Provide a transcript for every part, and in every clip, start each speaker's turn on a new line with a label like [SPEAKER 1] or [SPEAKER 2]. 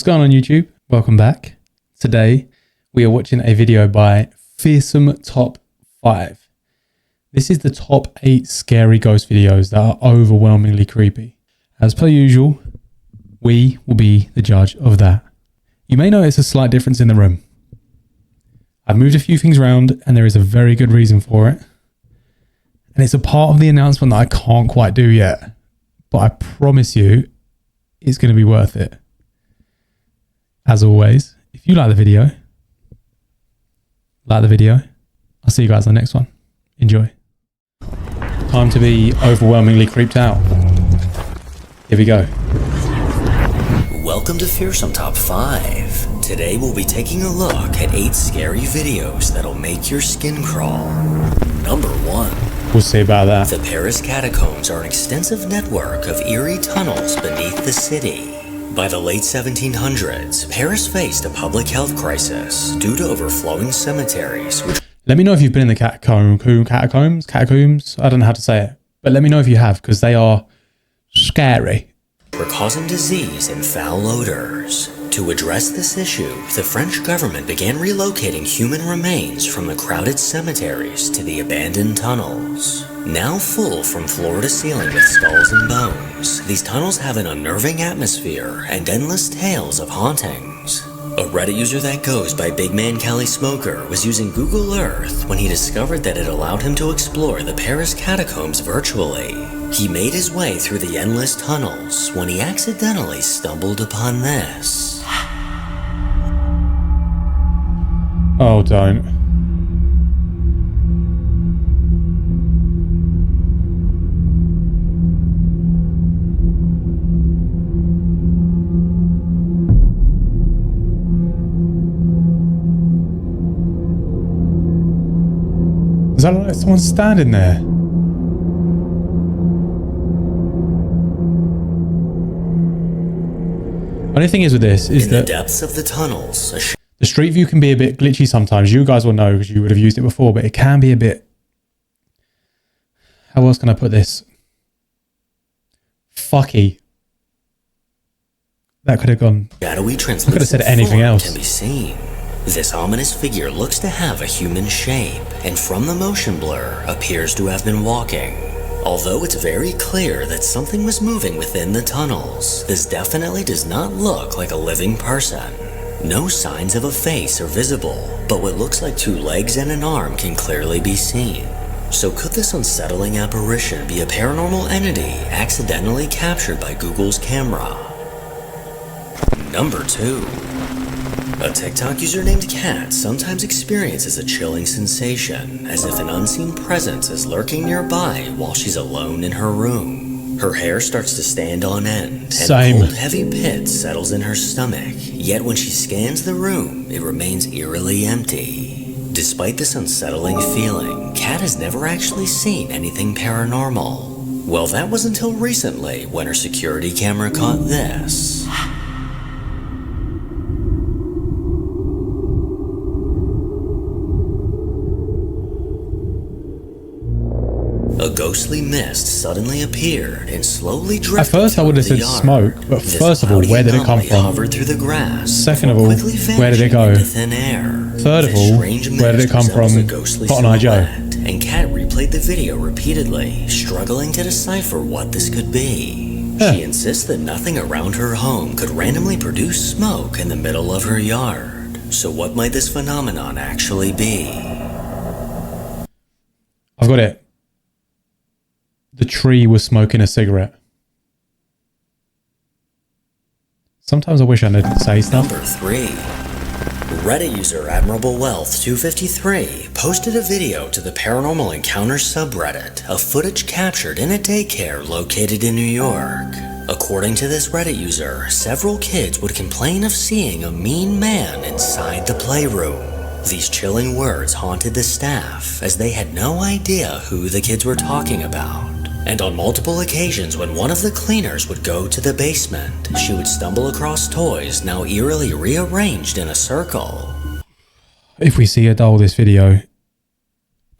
[SPEAKER 1] going on YouTube? Welcome back. Today we are watching a video by Fearsome Top 5. This is the top 8 scary ghost videos that are overwhelmingly creepy. As per usual, we will be the judge of that. You may notice a slight difference in the room. I've moved a few things around and there is a very good reason for it. And it's a part of the announcement that I can't quite do yet. But I promise you, it's going to be worth it. As always, if you like the video, I'll see you guys on the next one. Enjoy. Time to be overwhelmingly creeped out. Here we go.
[SPEAKER 2] Welcome to Fearsome Top 5. Today we'll be taking a look at 8 scary videos that'll make your skin crawl. Number 1.
[SPEAKER 1] We'll see about that.
[SPEAKER 2] The Paris catacombs are an extensive network of eerie tunnels beneath the city. By the late 1700s, Paris faced a public health crisis due to overflowing cemeteries.
[SPEAKER 1] Let me know if you've been in the catacombs. I don't know how to say it, but let me know if you have, because they are scary.
[SPEAKER 2] Were causing disease and foul odors. To address this issue, the French government began relocating human remains from the crowded cemeteries to the abandoned tunnels. Now full from floor to ceiling with skulls and bones, these tunnels have an unnerving atmosphere and endless tales of hauntings. A Reddit user that goes by Big Man Cali Smoker was using Google Earth when he discovered that it allowed him to explore the Paris catacombs virtually. He made his way through the endless tunnels when he accidentally stumbled upon this.
[SPEAKER 1] Oh, don't. Does that look like someone's standing there? Only thing is with this is that
[SPEAKER 2] in the depths of the tunnels,
[SPEAKER 1] the street view can be a bit glitchy sometimes. You guys will know because you would have used it before, but it can be a bit... How else can I put this? Fucky. That could have gone...
[SPEAKER 2] shadowy,
[SPEAKER 1] I could have said anything else.
[SPEAKER 2] Can be seen. This ominous figure looks to have a human shape, and from the motion blur, appears to have been walking. Although it's very clear that something was moving within the tunnels, this definitely does not look like a living person. No signs of a face are visible, but what looks like 2 legs and an arm can clearly be seen. So could this unsettling apparition be a paranormal entity accidentally captured by Google's camera? Number 2. A TikTok user named Kat sometimes experiences a chilling sensation, as if an unseen presence is lurking nearby while she's alone in her room. Her hair starts to stand on end, and a cold, heavy pit settles in her stomach, yet when she scans the room, it remains eerily empty. Despite this unsettling feeling, Kat has never actually seen anything paranormal. Well, that was until recently when her security camera caught this. A ghostly mist suddenly appered and slowly drifted.
[SPEAKER 1] At first I would have said smoke, but first of all, where did it come from?
[SPEAKER 2] Hovered through the grass.
[SPEAKER 1] Second of all, where did it go? Third of all, where did it come from? Cotton Eye Joe.
[SPEAKER 2] And Kat replayed the video repeatedly, struggling to decipher what this could be. She insists that nothing around her home could randomly produce smoke in the middle of her yard. So what might this phenomenon actually be?
[SPEAKER 1] I've got it. The tree was smoking a cigarette. Sometimes I wish I didn't say stuff.
[SPEAKER 2] Number 3. Reddit user Admirable Wealth 253 posted a video to the Paranormal Encounters subreddit of footage captured in a daycare located in New York. According to this Reddit user, several kids would complain of seeing a mean man inside the playroom. These chilling words haunted the staff as they had no idea who the kids were talking about. And on multiple occasions when one of the cleaners would go to the basement, she would stumble across toys now eerily rearranged in a circle.
[SPEAKER 1] If we see a doll this video,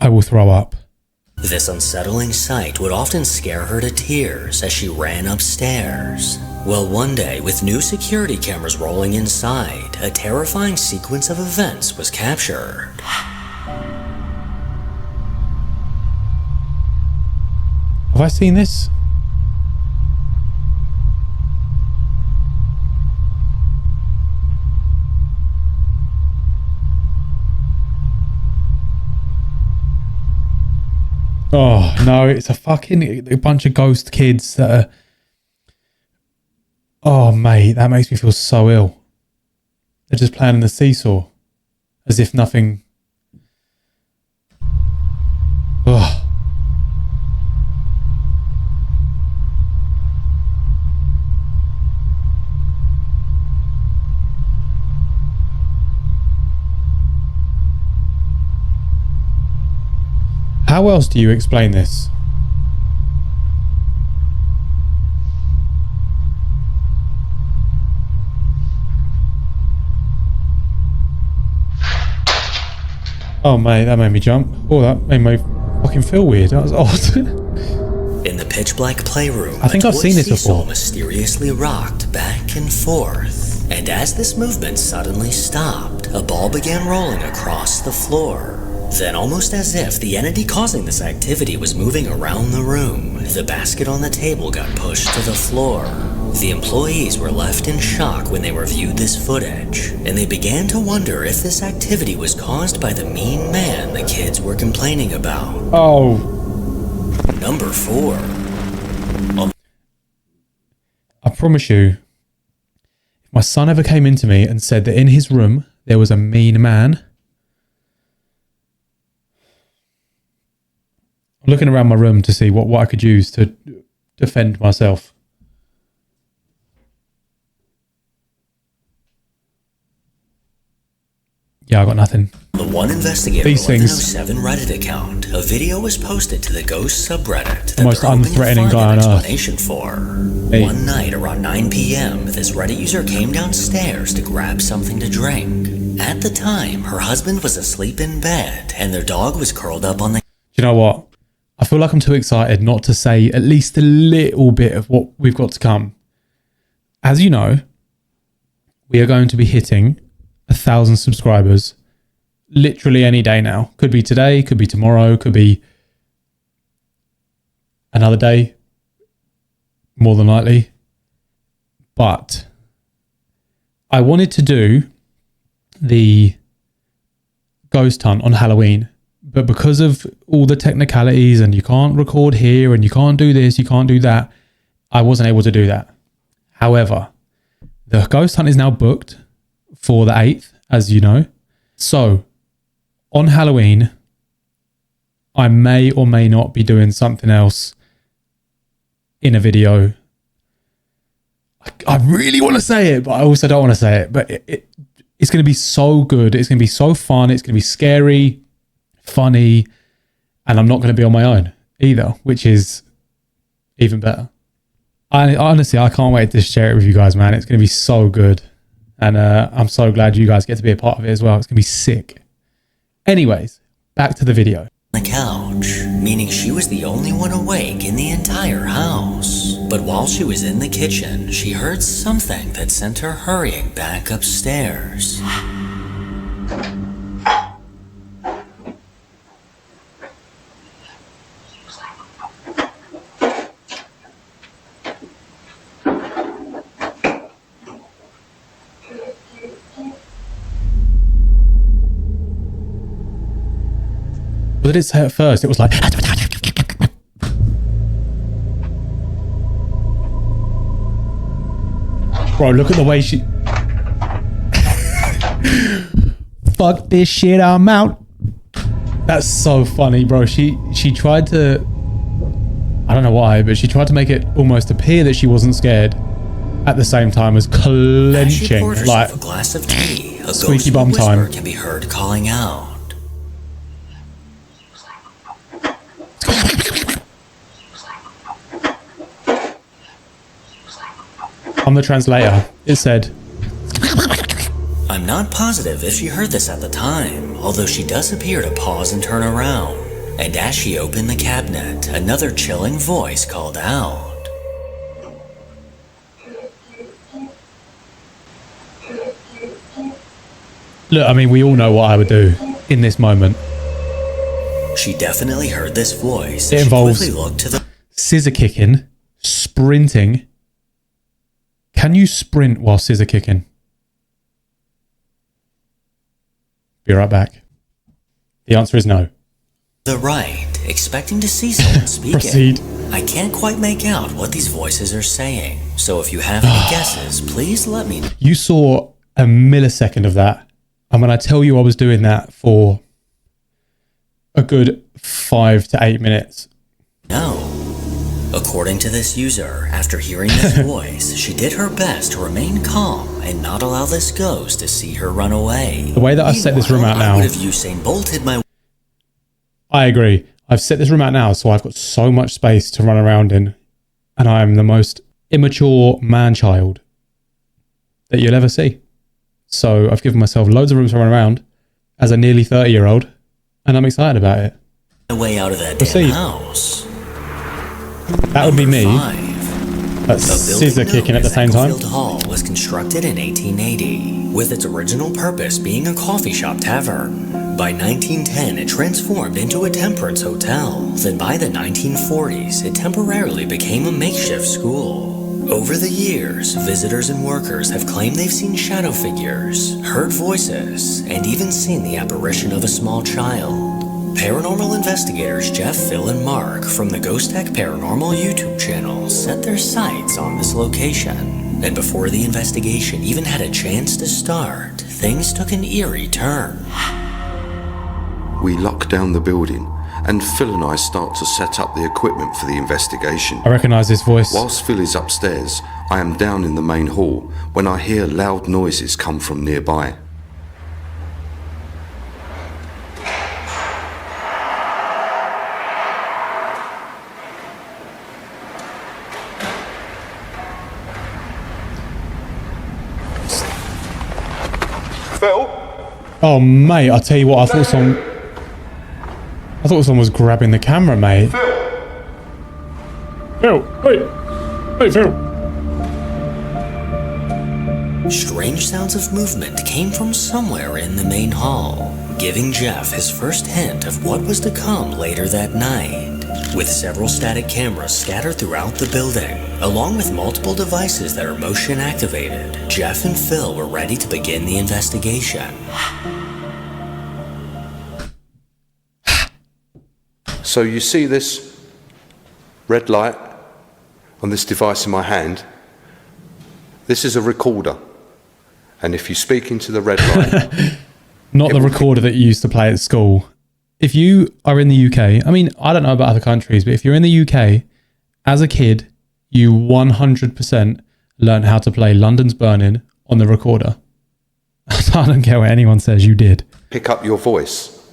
[SPEAKER 1] I will throw up.
[SPEAKER 2] This unsettling sight would often scare her to tears as she ran upstairs. Well, one day, with new security cameras rolling inside, a terrifying sequence of events was captured.
[SPEAKER 1] Have I seen this? Oh, no, it's a bunch of ghost kids that are... Oh, mate, that makes me feel so ill. They're just playing on the seesaw. As if nothing... Oh. How else do you explain this? Oh, mate, that made me jump. Oh, that made me fucking feel weird. That was odd.
[SPEAKER 2] In the pitch-black playroom,
[SPEAKER 1] I think I've seen this before.
[SPEAKER 2] Mysteriously rocked back and forth, and as this movement suddenly stopped, a ball began rolling across the floor. Then, almost as if the entity causing this activity was moving around the room, the basket on the table got pushed to the floor. The employees were left in shock when they reviewed this footage, and they began to wonder if this activity was caused by the mean man the kids were complaining about.
[SPEAKER 1] Oh.
[SPEAKER 2] Number 4.
[SPEAKER 1] I promise you, if my son ever came into me and said that in his room there was a mean man, I'm looking around my room to see what I could use to defend myself. Yeah, I got nothing.
[SPEAKER 2] The one investigator
[SPEAKER 1] These
[SPEAKER 2] on the
[SPEAKER 1] things.
[SPEAKER 2] 07 Reddit account, a video was posted to the Ghost subreddit
[SPEAKER 1] The most unthreatening guy on earth.
[SPEAKER 2] For.
[SPEAKER 1] Hey.
[SPEAKER 2] One night around 9 p.m., this Reddit user came downstairs to grab something to drink. At the time, her husband was asleep in bed, and their dog was curled up on the...
[SPEAKER 1] Do you know what? I feel like I'm too excited not to say at least a little bit of what we've got to come. As you know, we are going to be hitting 1,000 subscribers literally any day now. Could be today, could be tomorrow, could be another day, more than likely. But I wanted to do the ghost hunt on Halloween, but because of all the technicalities and you can't record here and you can't do this, you can't do that, I wasn't able to do that. However, the ghost hunt is now booked for the 8th, as you know. So on Halloween, I may or may not be doing something else in a video. I really want to say it, but I also don't want to say it. But it's going to be so good. It's going to be so fun. It's going to be scary, funny, and I'm not going to be on my own either, which is even better. Honestly, I can't wait to share it with you guys, man. It's going to be so good. And I'm so glad you guys get to be a part of it as well. It's going to be sick. Anyways, back to the video.
[SPEAKER 2] The couch, meaning she was the only one awake in the entire house. But while she was in the kitchen, she heard something that sent her hurrying back upstairs.
[SPEAKER 1] What did it say at first? It was like... Bro, look at the way she... Fuck this shit, I'm out. That's so funny, bro. She tried to... I don't know why, but she tried to make it almost appear that she wasn't scared at the same time as clenching. Like,
[SPEAKER 2] a glass of tea, a
[SPEAKER 1] squeaky bum time.
[SPEAKER 2] Can be heard calling out.
[SPEAKER 1] On the translator, it said,
[SPEAKER 2] I'm not positive if she heard this at the time, although she does appear to pause and turn around. And as she opened the cabinet, another chilling voice called out.
[SPEAKER 1] Look, I mean, we all know what I would do in this moment.
[SPEAKER 2] She definitely heard this voice.
[SPEAKER 1] It
[SPEAKER 2] She
[SPEAKER 1] involves
[SPEAKER 2] quickly looked to the
[SPEAKER 1] scissor kicking, sprinting. Can you sprint while scissor kicking? Be right back. The answer is no.
[SPEAKER 2] right, expecting to see someone speaking.
[SPEAKER 1] Proceed.
[SPEAKER 2] I can't quite make out what these voices are saying, so if you have any guesses, please let me know.
[SPEAKER 1] You saw a millisecond of that. And when I tell you I was doing that for a good 5 to 8 minutes.
[SPEAKER 2] According to this user, after hearing this voice, she did her best to remain calm and not allow this ghost to see her run away.
[SPEAKER 1] The way that I've set this room out now,
[SPEAKER 2] I would have Usain Bolted my...
[SPEAKER 1] I agree. I've set this room out now, so I've got so much space to run around in. And I'm the most immature man-child that you'll ever see. So I've given myself loads of room to run around as a nearly 30-year-old, and I'm excited about it.
[SPEAKER 2] way out of that
[SPEAKER 1] Proceed.
[SPEAKER 2] damn house.
[SPEAKER 1] That would be me. That's
[SPEAKER 2] A
[SPEAKER 1] scissor
[SPEAKER 2] building
[SPEAKER 1] kicking
[SPEAKER 2] known
[SPEAKER 1] at the
[SPEAKER 2] as
[SPEAKER 1] same time.
[SPEAKER 2] Ecclesfield Hall was constructed in 1880, with its original purpose being a coffee shop tavern. By 1910, it transformed into a temperance hotel. Then by the 1940s, it temporarily became a makeshift school. Over the years, visitors and workers have claimed they've seen shadow figures, heard voices, and even seen the apparition of a small child. Paranormal investigators Jeff, Phil, and Mark from the Ghost Tech Paranormal YouTube channel set their sights on this location. And before the investigation even had a chance to start, things took an eerie turn.
[SPEAKER 3] We lock down the building, and Phil and I start to set up the equipment for the investigation.
[SPEAKER 1] I recognise this voice.
[SPEAKER 3] Whilst Phil is upstairs, I am down in the main hall when I hear loud noises come from nearby.
[SPEAKER 4] Phil?
[SPEAKER 1] Oh, mate, I'll tell you what, I thought someone was grabbing the camera, mate. Phil, wait. Hey, Phil.
[SPEAKER 2] Strange sounds of movement came from somewhere in the main hall, giving Jeff his first hint of what was to come later that night. With several static cameras scattered throughout the building, along with multiple devices that are motion activated, Jeff and Phil were ready to begin the investigation.
[SPEAKER 3] So you see this red light on this device in my hand? This is a recorder. And if you speak into the red light...
[SPEAKER 1] Not the recorder that you used to play at school. If you are in the UK, I mean, I don't know about other countries, but if you're in the UK, as a kid, you 100% learn how to play London's Burning on the recorder. I don't care what anyone says, you did.
[SPEAKER 3] pick up your voice,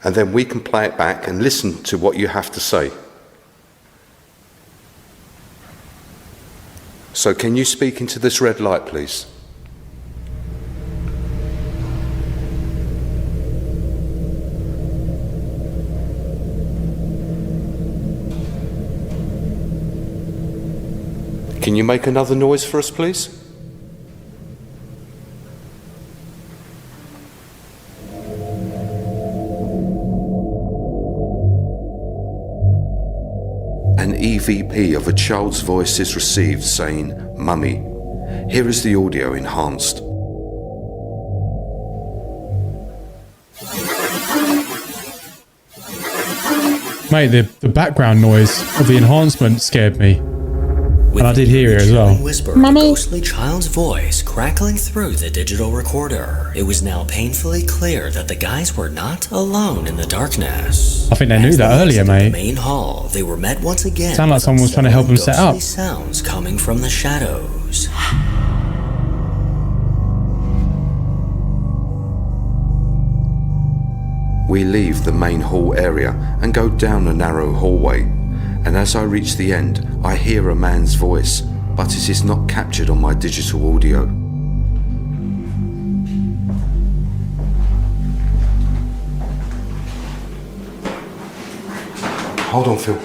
[SPEAKER 3] and then we can play it back and listen to what you have to say. So can you speak into this red light, please? Can you make another noise for us, please? An EVP of a child's voice is received saying, "Mummy." Here is the audio enhanced.
[SPEAKER 1] Mate, the background noise of the enhancement scared me. And I did hear it as well.
[SPEAKER 2] Whisper, a ghostly child's voice crackling through the digital recorder. It was now painfully clear that the guys were not alone in the darkness.
[SPEAKER 1] I think they knew that earlier, mate.
[SPEAKER 2] In the main hall, they were met once again.
[SPEAKER 1] Sound like someone was trying to help them set up.
[SPEAKER 2] Ghostly sounds coming from the shadows.
[SPEAKER 3] We leave the main hall area and go down a narrow hallway, and as I reach the end, I hear a man's voice, but it is not captured on my digital audio. Hold on, Phil.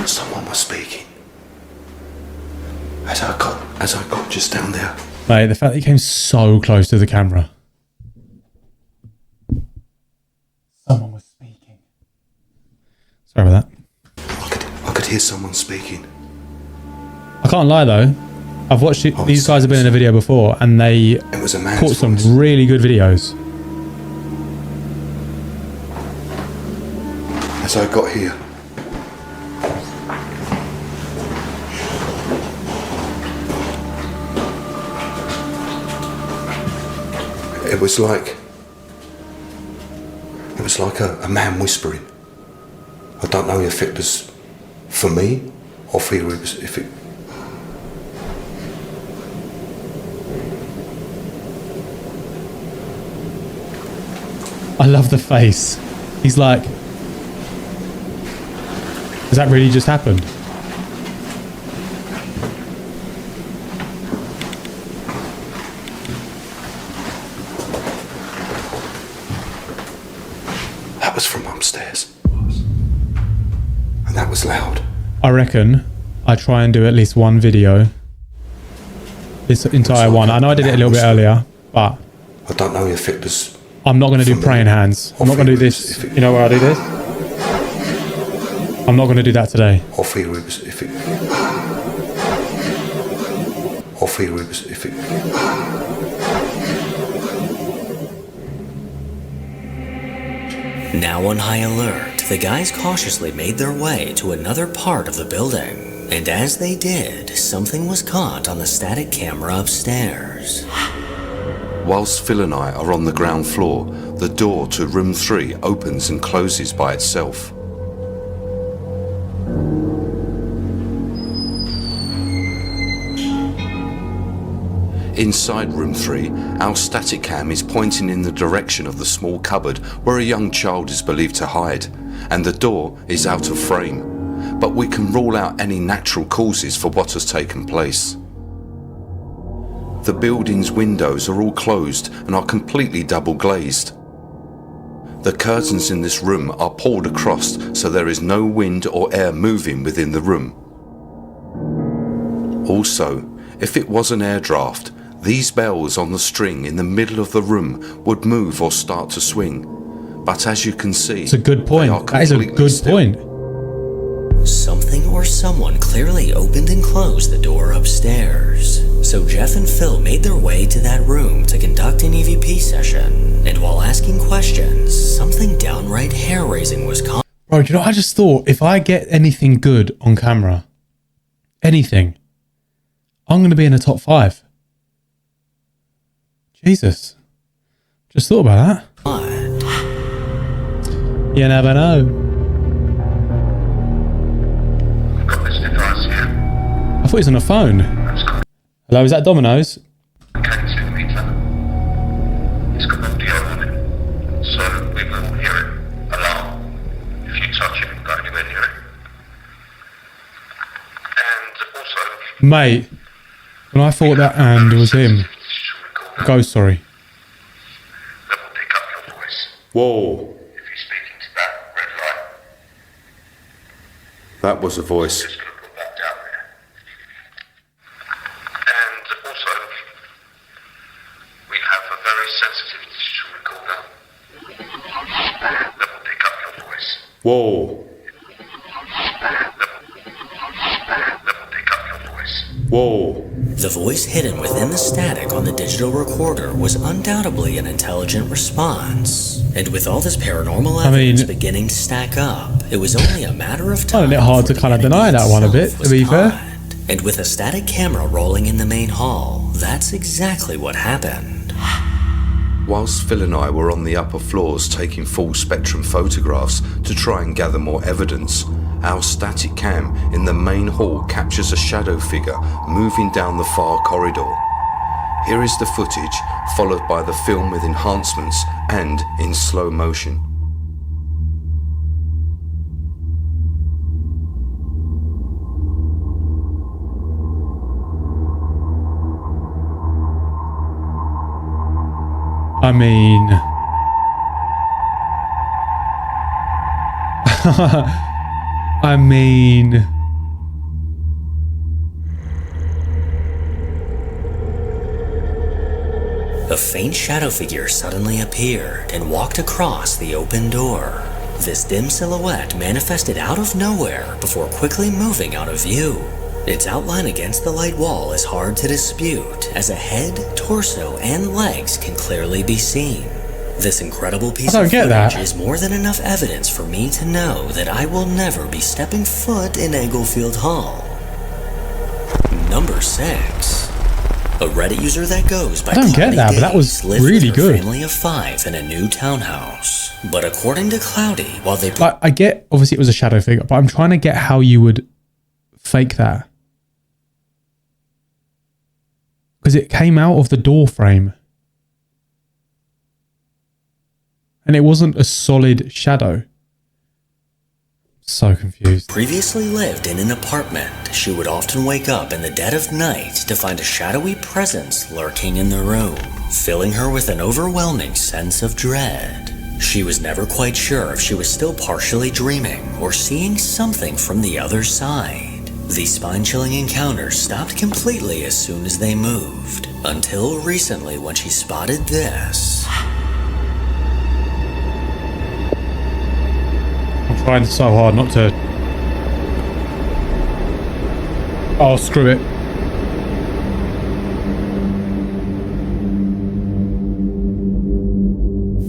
[SPEAKER 3] Someone was speaking. as I got just down there.
[SPEAKER 1] Mate, the fact that he came so close to the camera. Someone was speaking. Sorry about that.
[SPEAKER 3] I could hear someone speaking.
[SPEAKER 1] I can't lie though. I've watched it. These guys have been in a video before and they
[SPEAKER 3] It was a man's
[SPEAKER 1] caught some
[SPEAKER 3] voice.
[SPEAKER 1] really good videos.
[SPEAKER 3] As I got here, it was like a man whispering. I don't know if it was for me or if it.
[SPEAKER 1] I love the face. He's like, has that really just happened?
[SPEAKER 3] That was from upstairs. And that was loud.
[SPEAKER 1] I reckon I try and do at least one video. This entire one. I know I did it a little bit earlier, but
[SPEAKER 3] I don't know if it was.
[SPEAKER 1] I'm not going to do praying hands. I'm not going to do this. You know where I do this? I'm not going to do that today.
[SPEAKER 3] Or fear it was if it. Or fear it was if it.
[SPEAKER 2] Now on high alert, the guys cautiously made their way to another part of the building. And as they did, something was caught on the static camera upstairs.
[SPEAKER 3] Whilst Phil and I are on the ground floor, the door to room 3 opens and closes by itself. Inside room 3, our static cam is pointing in the direction of the small cupboard where a young child is believed to hide, and the door is out of frame, but we can rule out any natural causes for what has taken place. The building's windows are all closed and are completely double glazed. The curtains in this room are pulled across so there is no wind or air moving within the room. Also, if it was an air draft, these bells on the string in the middle of the room would move or start to swing. But as you can see,
[SPEAKER 1] It's a good point. That is a good point.
[SPEAKER 2] Something or someone clearly opened and closed the door upstairs. So Jeff and Phil made their way to that room to conduct an EVP session. And while asking questions, something downright hair-raising was caught.
[SPEAKER 1] Bro, do you know, I just thought if I get anything good on camera, anything, I'm going to be in the top 5. Jesus. Just thought about that. You never know.
[SPEAKER 5] Got this device here.
[SPEAKER 1] I thought he was on a phone. Hello, is that Domino's?
[SPEAKER 5] K2 meter. It's got audio on it, so we will hear it. Alarm. If you touch it, we'll go anywhere near it. And also,
[SPEAKER 1] Mate, when I thought that and was him. Ghost, sorry.
[SPEAKER 5] that will pick up your voice.
[SPEAKER 3] Whoa,
[SPEAKER 5] If you're speaking to that red light,
[SPEAKER 3] that was a voice.
[SPEAKER 5] just going to put that down there. And also, we have a very sensitive digital recorder that will pick up your voice.
[SPEAKER 3] Whoa,
[SPEAKER 5] That will pick up your voice.
[SPEAKER 3] whoa.
[SPEAKER 2] The voice hidden within the static on the digital recorder was undoubtedly an intelligent response. And with all this paranormal evidence beginning to stack up, it was only a matter of time.
[SPEAKER 1] Finding it hard to kind of deny that one a bit, to be fair.
[SPEAKER 2] And with a static camera rolling in the main hall, that's exactly what happened.
[SPEAKER 3] Whilst Phil and I were on the upper floors taking full spectrum photographs to try and gather more evidence, our static cam in the main hall captures a shadow figure moving down the far corridor. Here is the footage, followed by the film with enhancements and in slow motion.
[SPEAKER 1] I mean... I mean...
[SPEAKER 2] a faint shadow figure suddenly appeared and walked across the open door. This dim silhouette manifested out of nowhere before quickly moving out of view. Its outline against the light wall is hard to dispute, as a head, torso, and legs can clearly be seen. This incredible piece of footage is more than enough evidence for me to know that I will never be stepping foot in Englefield Hall. Number 6. A Reddit user that goes by
[SPEAKER 1] I don't get that, but that was really good.
[SPEAKER 2] Family of 5 in a new townhouse. But according to Cloudy, while they...
[SPEAKER 1] I get, obviously it was a shadow figure, but I'm trying to get how you would fake that. Because it came out of the door frame. And it wasn't a solid shadow. So confused.
[SPEAKER 2] Previously lived in an apartment, she would often wake up in the dead of night to find a shadowy presence lurking in the room, filling her with an overwhelming sense of dread. She was never quite sure if she was still partially dreaming or seeing something from the other side. These spine-chilling encounters stopped completely as soon as they moved, until recently when she spotted this.
[SPEAKER 1] I'm trying so hard not to... Oh, screw it.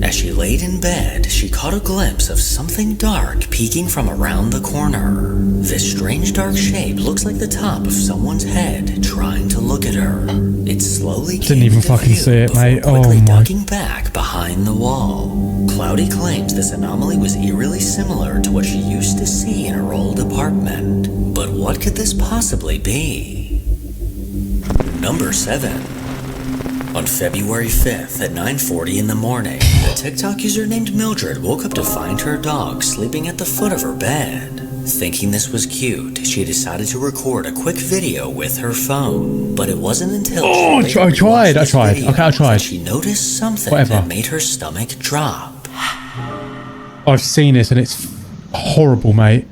[SPEAKER 2] As she laid in bed, she caught a glimpse of something dark peeking from around the corner. This strange dark shape looks like the top of someone's head trying to look at her. It slowly
[SPEAKER 1] didn't even fucking see it, mate.
[SPEAKER 2] Quickly ducking back behind the wall. Cloudy claims this anomaly was eerily similar to what she used to see in her old apartment. But what could this possibly be? Number 7. On February 5th at 9:40 in the morning, a TikTok user named Mildred woke up to find her dog sleeping at the foot of her bed. Thinking this was cute, she decided to record a quick video with her phone. But it wasn't until
[SPEAKER 1] I tried.
[SPEAKER 2] She noticed something that made her stomach drop.
[SPEAKER 1] I've seen this and it's horrible, mate.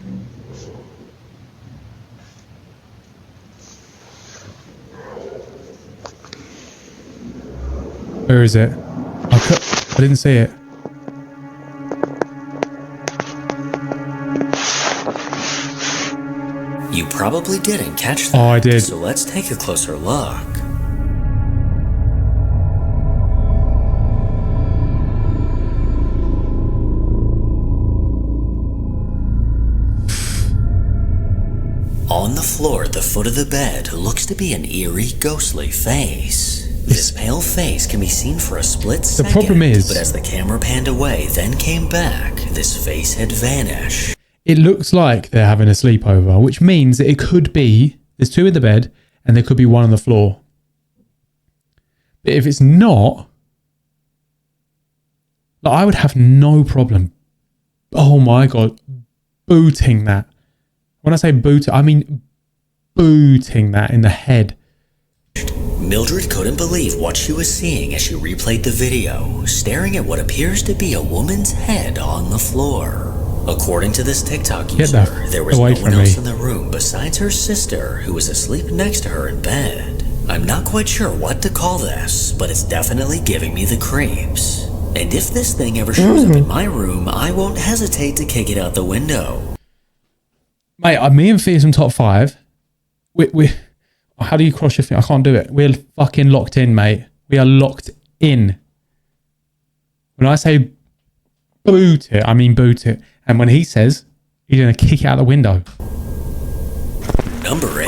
[SPEAKER 1] Where is it? I didn't see it.
[SPEAKER 2] You probably didn't catch that.
[SPEAKER 1] Oh, I did.
[SPEAKER 2] So let's take a closer look. On the floor at the foot of the bed looks to be an eerie, ghostly face. This pale face can be seen for a split second.
[SPEAKER 1] The problem is,
[SPEAKER 2] but as the camera panned away, then came back, this face had vanished.
[SPEAKER 1] It looks like they're having a sleepover, which means that it could be, there's 2 in the bed, and there could be 1 on the floor. But if it's not, like, I would have no problem, oh my God, booting that. When I say boot, I mean booting that in the head.
[SPEAKER 2] Mildred couldn't believe what she was seeing as she replayed the video, staring at what appears to be a woman's head on the floor. According to this TikTok user, there was no one else in the room besides her sister, who was asleep next to her in bed. I'm not quite sure what to call this, but it's definitely giving me the creeps. And if this thing ever shows up in my room, I won't hesitate to kick it out the window.
[SPEAKER 1] Mate, me and Fearsome Top 5, we how do you cross your finger? I can't do it. We're fucking locked in, mate. We are locked in. When I say boot it, I mean boot it. And when he says he's going to kick it out the window.
[SPEAKER 2] Number 8.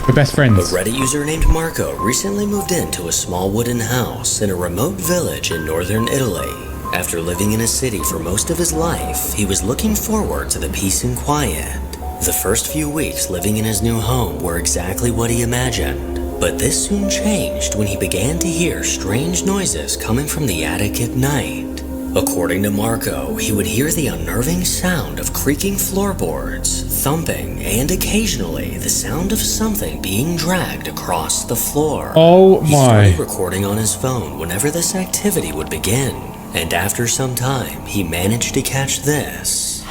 [SPEAKER 1] We're best friends.
[SPEAKER 2] A Reddit user named Marco recently moved into a small wooden house in a remote village in northern Italy. After living in a city for most of his life, he was looking forward to the peace and quiet. The first few weeks living in his new home were exactly what he imagined, but this soon changed when he began to hear strange noises coming from the attic at night. According to Marco, he would hear the unnerving sound of creaking floorboards, thumping, and occasionally the sound of something being dragged across the floor.
[SPEAKER 1] Oh my. He
[SPEAKER 2] started recording on his phone whenever this activity would begin, and after some time, he managed to catch this.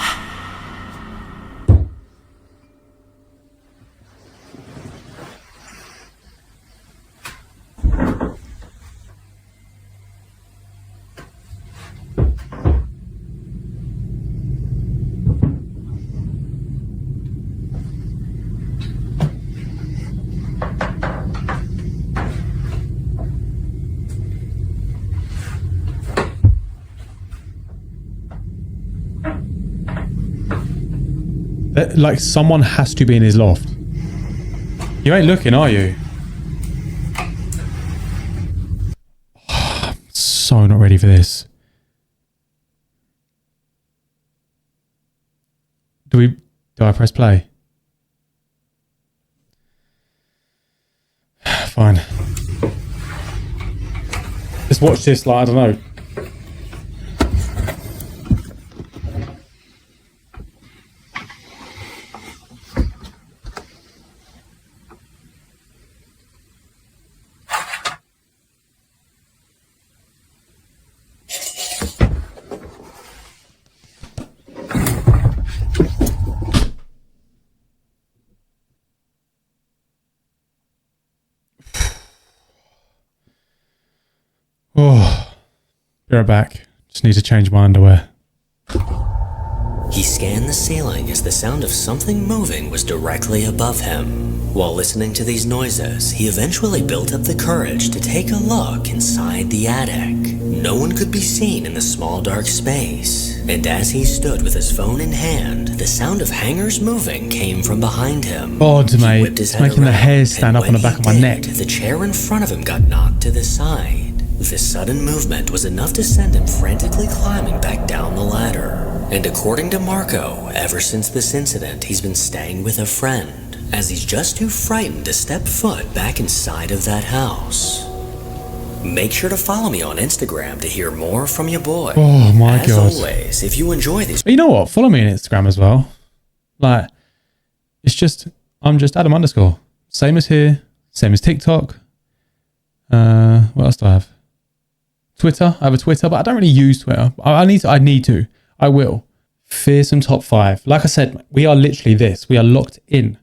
[SPEAKER 1] Like someone has to be in his loft. You ain't looking, are you? I'm so not ready for this. Do I press play? Fine. Let's watch this, like, I don't know. Oh, be right back. Just need to change my underwear.
[SPEAKER 2] He scanned the ceiling as the sound of something moving was directly above him. While listening to these noises, he eventually built up the courage to take a look inside the attic. No one could be seen in the small dark space, and as he stood with his phone in hand, the sound of hangers moving came from behind him.
[SPEAKER 1] God,
[SPEAKER 2] He
[SPEAKER 1] mate,
[SPEAKER 2] whipped his
[SPEAKER 1] it's
[SPEAKER 2] head
[SPEAKER 1] making the
[SPEAKER 2] around,
[SPEAKER 1] hairs stand
[SPEAKER 2] and
[SPEAKER 1] up on the
[SPEAKER 2] when
[SPEAKER 1] back
[SPEAKER 2] he
[SPEAKER 1] of my
[SPEAKER 2] did,
[SPEAKER 1] neck.
[SPEAKER 2] The chair in front of him got knocked to the side. The sudden movement was enough to send him frantically climbing back down the ladder. And according to Marco, ever since this incident, he's been staying with a friend, as he's just too frightened to step foot back inside of that house. Make sure to follow me on Instagram to hear more from your boy.
[SPEAKER 1] Oh my
[SPEAKER 2] As
[SPEAKER 1] God.
[SPEAKER 2] always, if you enjoy these...
[SPEAKER 1] But you know what? Follow me on Instagram as well. Like, it's just, I'm just Adam _. Same as here. Same as TikTok. What else do I have? Twitter. I have a Twitter, but I don't really use Twitter. I need to. I will. Fearsome top 5. Like I said, we are literally this. We are locked in.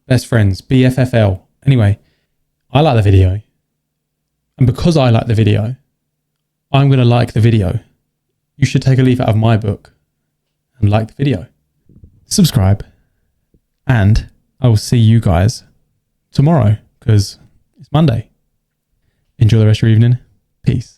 [SPEAKER 1] Best friends. BFFL. Anyway, I like the video. And because I like the video, I'm going to like the video. You should take a leaf out of my book and like the video. Subscribe. And I will see you guys tomorrow because it's Monday. Enjoy the rest of your evening. Peace.